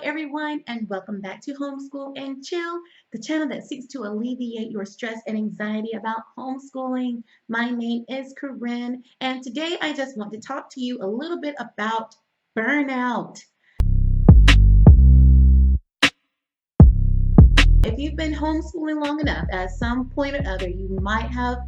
everyone, and welcome back to Homeschool and Chill, the channel that seeks to alleviate your stress and anxiety about homeschooling. My name is Corinne, and today I just want to talk to you a little bit about burnout. If you've been homeschooling long enough, at some point or other, you might have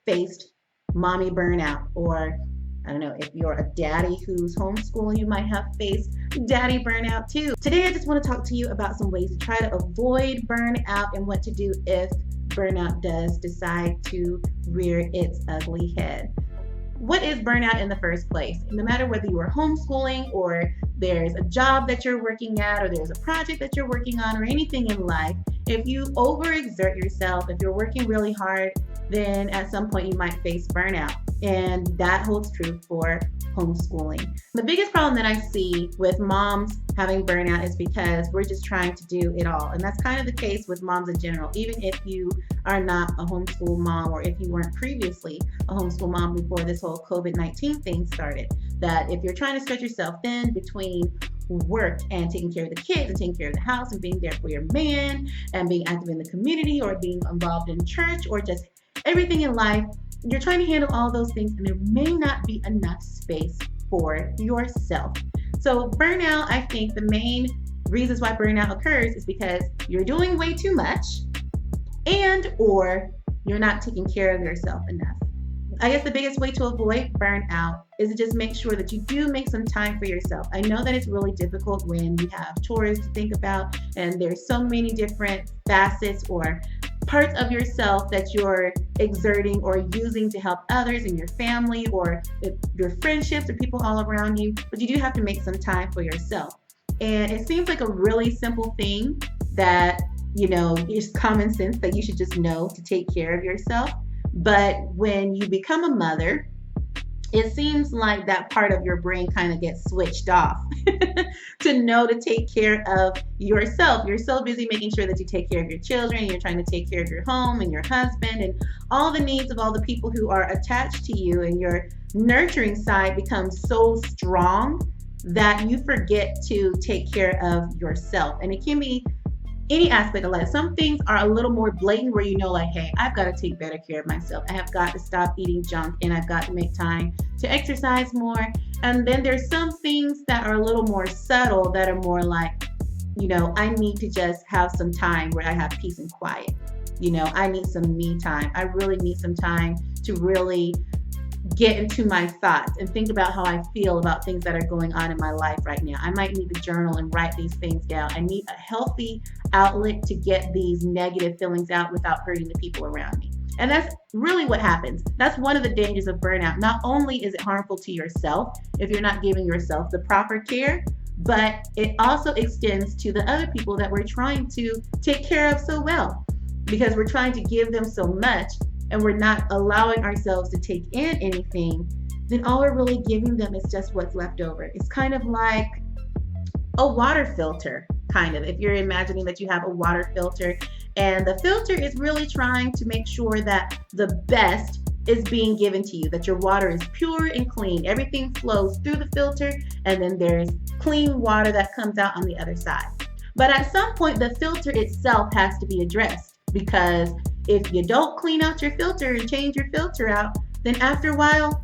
faced mommy burnout, or I don't know, if you're a daddy who's homeschooling, you might have faced daddy burnout too. Today, I just want to talk to you about some ways to try to avoid burnout and what to do if burnout does decide to rear its ugly head. What is burnout in the first place? No matter whether you are homeschooling or there's a job that you're working at or there's a project that you're working on or anything in life, if you overexert yourself, if you're working really hard, then at some point you might face burnout. And that holds true for homeschooling. The biggest problem that I see with moms having burnout is because we're just trying to do it all. And that's kind of the case with moms in general, even if you are not a homeschool mom or if you weren't previously a homeschool mom before this whole COVID-19 thing started. That if you're trying to stretch yourself thin between work and taking care of the kids and taking care of the house and being there for your man and being active in the community or being involved in church or just everything in life, you're trying to handle all those things and there may not be enough space for yourself. So burnout, I think the main reasons why burnout occurs is because you're doing way too much and or you're not taking care of yourself enough. I guess the biggest way to avoid burnout is to just make sure that you do make some time for yourself. I know that it's really difficult when you have chores to think about and there's so many different facets or parts of yourself that you're exerting or using to help others in your family or your friendships or people all around you, but you do have to make some time for yourself. And it seems like a really simple thing that, is common sense that you should just know to take care of yourself. But when you become a mother, it seems like that part of your brain kind of gets switched off to know to take care of yourself. You're so busy making sure that you take care of your children, you're trying to take care of your home and your husband and all the needs of all the people who are attached to you, and your nurturing side becomes so strong that you forget to take care of yourself. And it can be any aspect of life. Some things are a little more blatant where hey, I've got to take better care of myself. I have got to stop eating junk and I've got to make time to exercise more. And then there's some things that are a little more subtle that are more like, I need to just have some time where I have peace and quiet. I need some me time. I really need some time to really get into my thoughts and think about how I feel about things that are going on in my life right now. I might need to journal and write these things down. I need a healthy outlet to get these negative feelings out without hurting the people around me. And that's really what happens. That's one of the dangers of burnout. Not only is it harmful to yourself if you're not giving yourself the proper care, but it also extends to the other people that we're trying to take care of so well, because we're trying to give them so much and we're not allowing ourselves to take in anything, then all we're really giving them is just what's left over. It's kind of like a water filter, if you're imagining that you have a water filter and the filter is really trying to make sure that the best is being given to you, that your water is pure and clean. Everything flows through the filter and then there's clean water that comes out on the other side. But at some point, the filter itself has to be addressed, because if you don't clean out your filter and change your filter out, then after a while,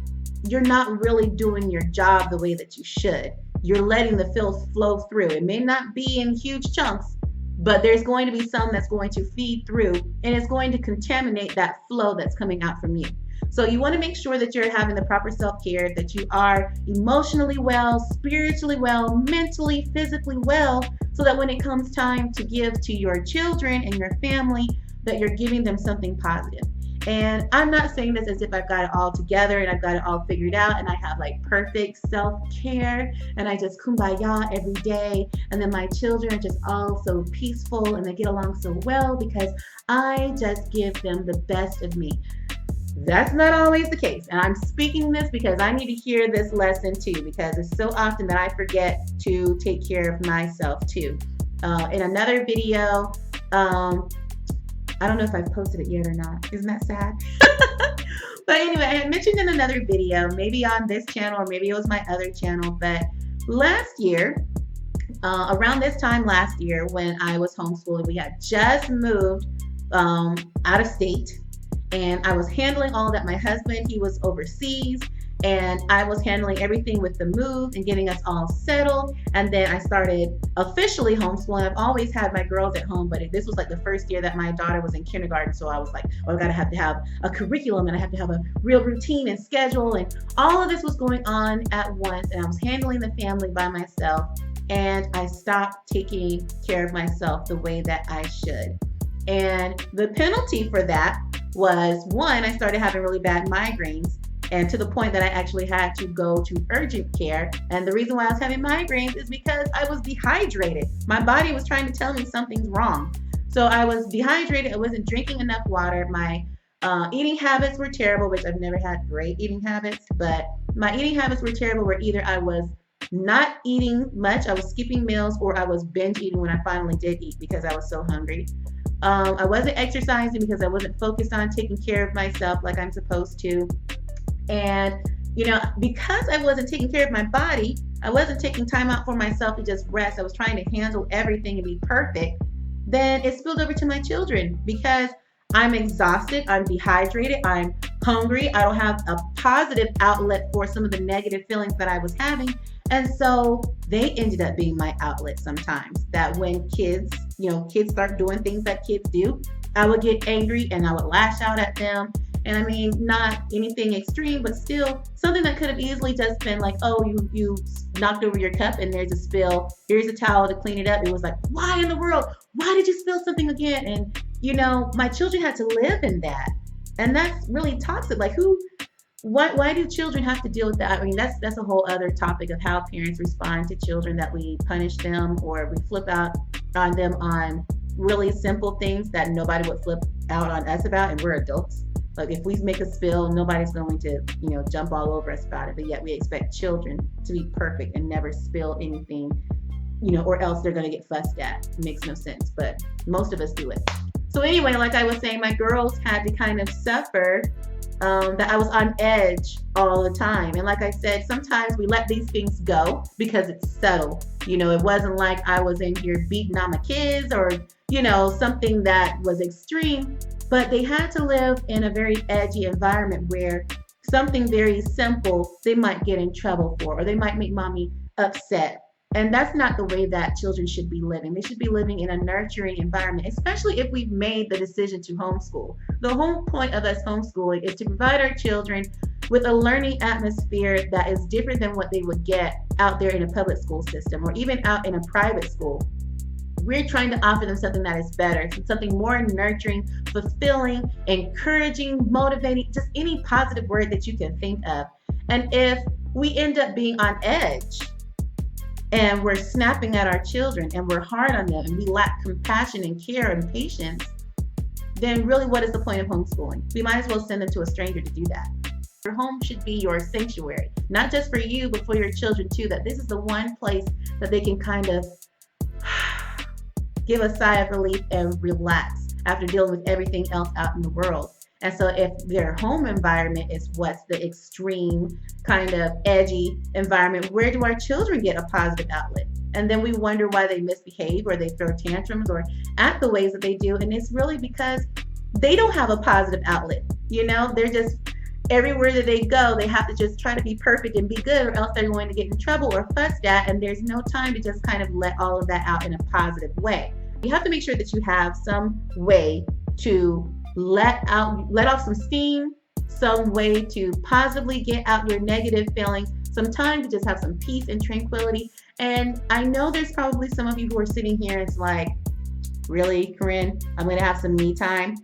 you're not really doing your job the way that you should. You're letting the filth flow through. It may not be in huge chunks, but there's going to be some that's going to feed through and it's going to contaminate that flow that's coming out from you. So you want to make sure that you're having the proper self-care, that you are emotionally well, spiritually well, mentally, physically well, so that when it comes time to give to your children and your family, that you're giving them something positive. And I'm not saying this as if I've got it all together and I've got it all figured out and I have perfect self-care and I just kumbaya every day and then my children are just all so peaceful and they get along so well because I just give them the best of me. That's not always the case. And I'm speaking this because I need to hear this lesson too, because it's so often that I forget to take care of myself too. In another video, I don't know if I've posted it yet or not. Isn't that sad? But anyway, I had mentioned in another video, maybe on this channel or maybe it was my other channel, but last year around this time last year when I was homeschooling, we had just moved out of state, and I was handling all that. My husband, he was overseas, and I was handling everything with the move and getting us all settled. And then I started officially homeschooling. I've always had my girls at home, but this was like the first year that my daughter was in kindergarten. So I was like, oh, I gotta have to have a curriculum, and I have to have a real routine and schedule. And all of this was going on at once, and I was handling the family by myself. And I stopped taking care of myself the way that I should. And the penalty for that was, one, I started having really bad migraines, and to the point that I actually had to go to urgent care. And the reason why I was having migraines is because I was dehydrated. My body was trying to tell me something's wrong. So I was dehydrated. I wasn't drinking enough water. My eating habits were terrible, which I've never had great eating habits, but my eating habits were terrible, where either I was not eating much, I was skipping meals, or I was binge eating when I finally did eat because I was so hungry. I wasn't exercising because I wasn't focused on taking care of myself like I'm supposed to. And, because I wasn't taking care of my body, I wasn't taking time out for myself to just rest. I was trying to handle everything and be perfect. Then it spilled over to my children because I'm exhausted, I'm dehydrated, I'm hungry, I don't have a positive outlet for some of the negative feelings that I was having. And so they ended up being my outlet sometimes. That when kids start doing things that kids do, I would get angry and I would lash out at them. And I mean, not anything extreme, but still something that could have easily just been like, oh, you knocked over your cup and there's a spill. Here's a towel to clean it up. It was like, why in the world? Why did you spill something again? And, my children had to live in that. And that's really toxic. Like why do children have to deal with that? I mean, that's a whole other topic of how parents respond to children, that we punish them or we flip out on them on really simple things that nobody would flip out on us about, and we're adults. Like if we make a spill, nobody's going to, jump all over us about it. But yet we expect children to be perfect and never spill anything, or else they're going to get fussed at. It makes no sense, but most of us do it. So anyway, like I was saying, my girls had to kind of suffer that I was on edge all the time. And like I said, sometimes we let these things go because it's subtle. It wasn't like I was in here beating on my kids or, something that was extreme, but they had to live in a very edgy environment where something very simple they might get in trouble for, or they might make mommy upset. And that's not the way that children should be living. They should be living in a nurturing environment, especially if we've made the decision to homeschool. The whole point of us homeschooling is to provide our children with a learning atmosphere that is different than what they would get out there in a public school system or even out in a private school. We're trying to offer them something that is better, something more nurturing, fulfilling, encouraging, motivating, just any positive word that you can think of. And if we end up being on edge, and we're snapping at our children and we're hard on them and we lack compassion and care and patience, then really what is the point of homeschooling? We might as well send them to a stranger to do that. Your home should be your sanctuary, not just for you, but for your children too, that this is the one place that they can kind of give a sigh of relief and relax after dealing with everything else out in the world. And so if their home environment is what's the extreme kind of edgy environment, where do our children get a positive outlet? And then we wonder why they misbehave or they throw tantrums or act the ways that they do. And it's really because they don't have a positive outlet. They're just, everywhere that they go, they have to just try to be perfect and be good, or else they're going to get in trouble or fussed at. And there's no time to just kind of let all of that out in a positive way. You have to make sure that you have some way to let off some steam, some way to positively get out your negative feelings, some time to just have some peace and tranquility. And I know there's probably some of you who are sitting here and it's like, really, Corinne, I'm going to have some me time.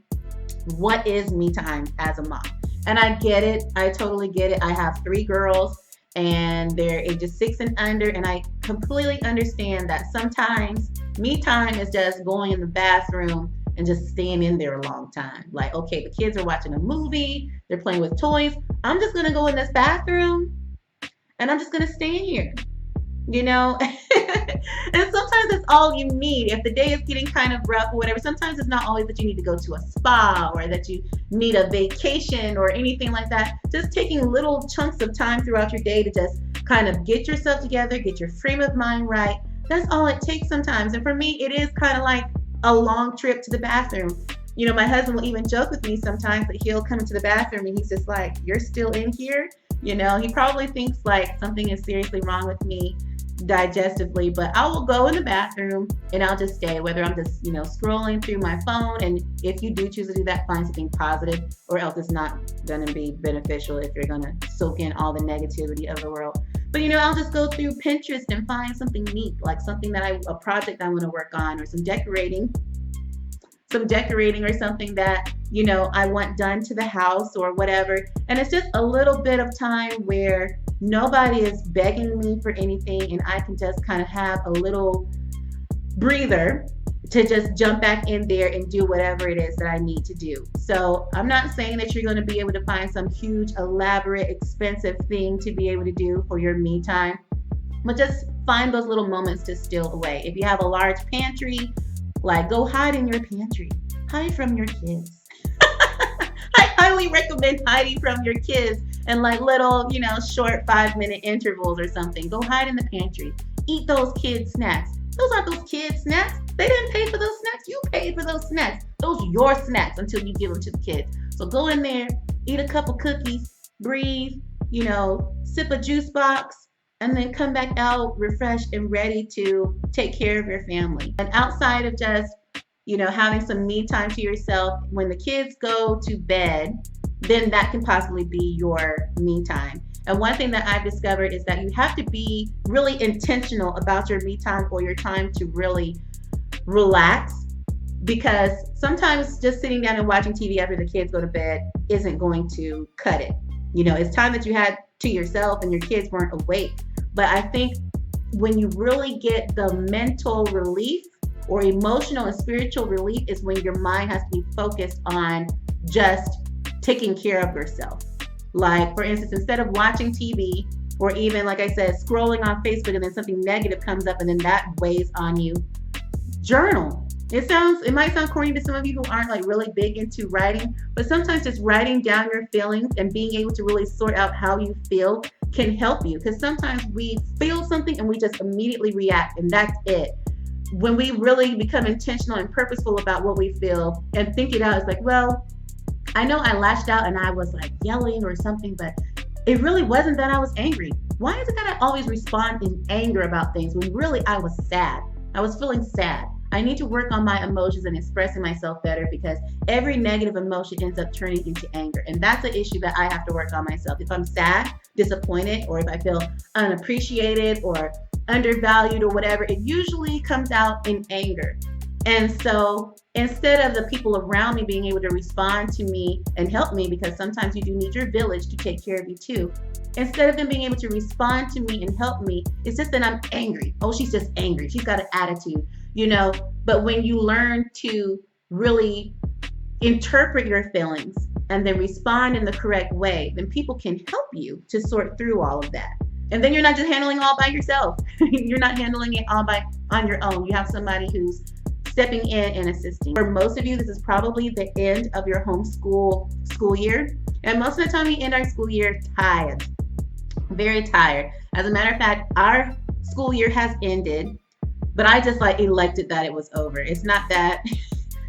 What is me time as a mom? And I get it. I totally get it. I have 3 girls and they're ages 6 and under. And I completely understand that sometimes me time is just going in the bathroom and just staying in there a long time. Like, okay, the kids are watching a movie, they're playing with toys. I'm just going to go in this bathroom and I'm just going to stay in here, And sometimes that's all you need. If the day is getting kind of rough or whatever, sometimes it's not always that you need to go to a spa or that you need a vacation or anything like that. Just taking little chunks of time throughout your day to just kind of get yourself together, get your frame of mind right, That's all it takes sometimes. And for me, it is kind of like a long trip to the bathroom. My husband will even joke with me sometimes that he'll come into the bathroom and he's just like, "You're still in here?" He probably thinks like something is seriously wrong with me digestively, but I will go in the bathroom and I'll just stay, whether I'm just, scrolling through my phone. And if you do choose to do that, find something positive, or else it's not going to be beneficial if you're going to soak in all the negativity of the world. But, I'll just go through Pinterest and find something neat, like something a project I want to work on, or some decorating or something that, I want done to the house or whatever. And it's just a little bit of time where nobody is begging me for anything, and I can just kind of have a little breather to just jump back in there and do whatever it is that I need to do. So I'm not saying that you're going to be able to find some huge, elaborate, expensive thing to be able to do for your me time, but just find those little moments to steal away. If you have a large pantry, like, go hide in your pantry. Hide from your kids. I highly recommend hiding from your kids and like little, short 5-minute intervals or something. Go hide in the pantry. Eat those kids' snacks. Those aren't those kids' snacks. They didn't pay for those snacks. You paid for those snacks. Those are your snacks until you give them to the kids. So go in there, eat a couple cookies, breathe, sip a juice box, and then come back out refreshed and ready to take care of your family. And outside of just, having some me time to yourself, when the kids go to bed, then that can possibly be your me time. And one thing that I've discovered is that you have to be really intentional about your me time, or your time to really relax, because sometimes just sitting down and watching TV after the kids go to bed isn't going to cut it. It's time that you had to yourself and your kids weren't awake. But I think when you really get the mental relief or emotional and spiritual relief is when your mind has to be focused on just taking care of yourself. Like, for instance, instead of watching TV, or even, like I said, scrolling on Facebook and then something negative comes up and then that weighs on you, journal. It might sound corny to some of you who aren't like really big into writing, but sometimes just writing down your feelings and being able to really sort out how you feel can help you. Because sometimes we feel something and we just immediately react, and that's it. When we really become intentional and purposeful about what we feel and think it out, it's like, well, I know I lashed out and I was like yelling or something, but it really wasn't that I was angry. Why is it that I always respond in anger about things when really I was sad? I was feeling sad. I need to work on my emotions and expressing myself better, because every negative emotion ends up turning into anger. And that's an issue that I have to work on myself. If I'm sad, disappointed, or if I feel unappreciated or undervalued or whatever, it usually comes out in anger. And so instead of the people around me being able to respond to me and help me, because sometimes you do need your village to take care of you too, instead of them being able to respond to me and help me, it's just that I'm angry. Oh, she's just angry. She's got an attitude, But when you learn to really interpret your feelings and then respond in the correct way, then people can help you to sort through all of that. And then you're not just handling it all by yourself. You're not handling it all on your own. You have somebody who's stepping in and assisting. For most of you, this is probably the end of your homeschool school year. And most of the time we end our school year tired, very tired. As a matter of fact, our school year has ended, but I just elected that it was over. It's not that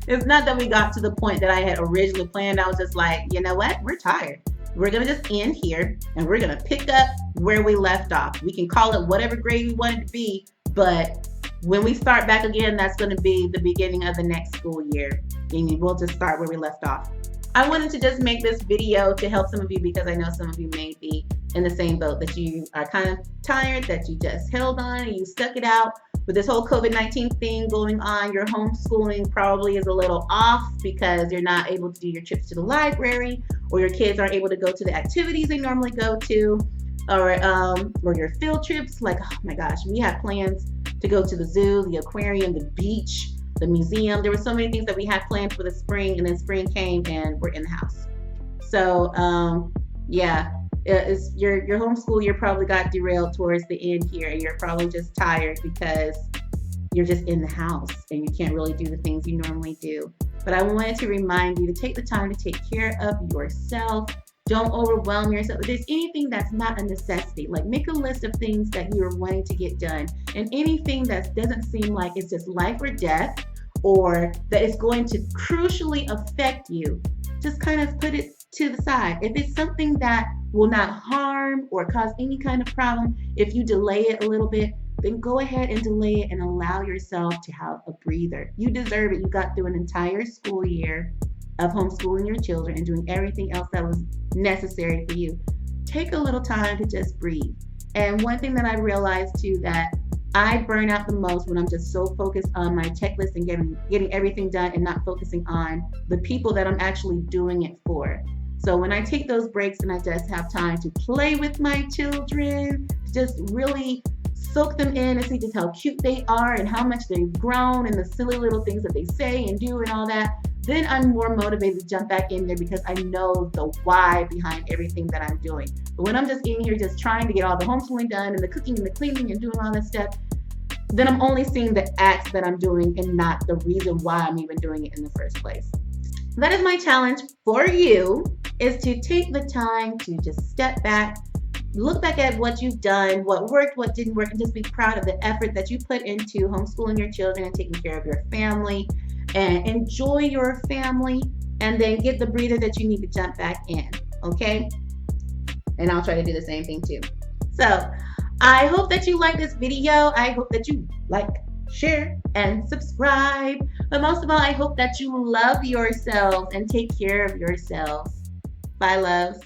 we got to the point that I had originally planned. I was just like, you know what? We're tired. We're going to just end here and we're going to pick up where we left off. We can call it whatever grade we want it to be, but when we start back again, that's going to be the beginning of the next school year. And we'll just start where we left off. I wanted to just make this video to help some of you, because I know some of you may be in the same boat, that you are kind of tired, that you just held on and you stuck it out. With this whole COVID-19 thing going on, your homeschooling probably is a little off because you're not able to do your trips to the library, or your kids aren't able to go to the activities they normally go to, or your field trips. Like, oh my gosh, we had plans to go to the zoo, the aquarium, the beach, the museum. There were so many things that we had planned for the spring, and then spring came and we're in the house. So your homeschool year probably got derailed towards the end here, and you're probably just tired because you're just in the house and you can't really do the things you normally do. But I wanted to remind you to take the time to take care of yourself. Don't overwhelm yourself. If there's anything that's not a necessity, like make a list of things that you're wanting to get done, and anything that doesn't seem like it's just life or death, or that it's going to crucially affect you, just kind of put it to the side. If it's something that will not harm or cause any kind of problem, if you delay it a little bit, then go ahead and delay it and allow yourself to have a breather. You deserve it. You got through an entire school year of homeschooling your children and doing everything else that was necessary for you. Take a little time to just breathe. And one thing that I realized too, that I burn out the most when I'm just so focused on my checklist and getting everything done and not focusing on the people that I'm actually doing it for. So when I take those breaks and I just have time to play with my children, just really soak them in and see just how cute they are and how much they've grown and the silly little things that they say and do and all that, then I'm more motivated to jump back in there because I know the why behind everything that I'm doing. But when I'm just in here just trying to get all the homeschooling done and the cooking and the cleaning and doing all that stuff, then I'm only seeing the acts that I'm doing and not the reason why I'm even doing it in the first place. That is my challenge for you, is to take the time to just step back, look back at what you've done, what worked, what didn't work, and just be proud of the effort that you put into homeschooling your children and taking care of your family, and enjoy your family, and then get the breather that you need to jump back in, okay? And I'll try to do the same thing too. So I hope that you like this video. I hope that you like, share, and subscribe. But most of all, I hope that you love yourselves and take care of yourselves. Bye, loves.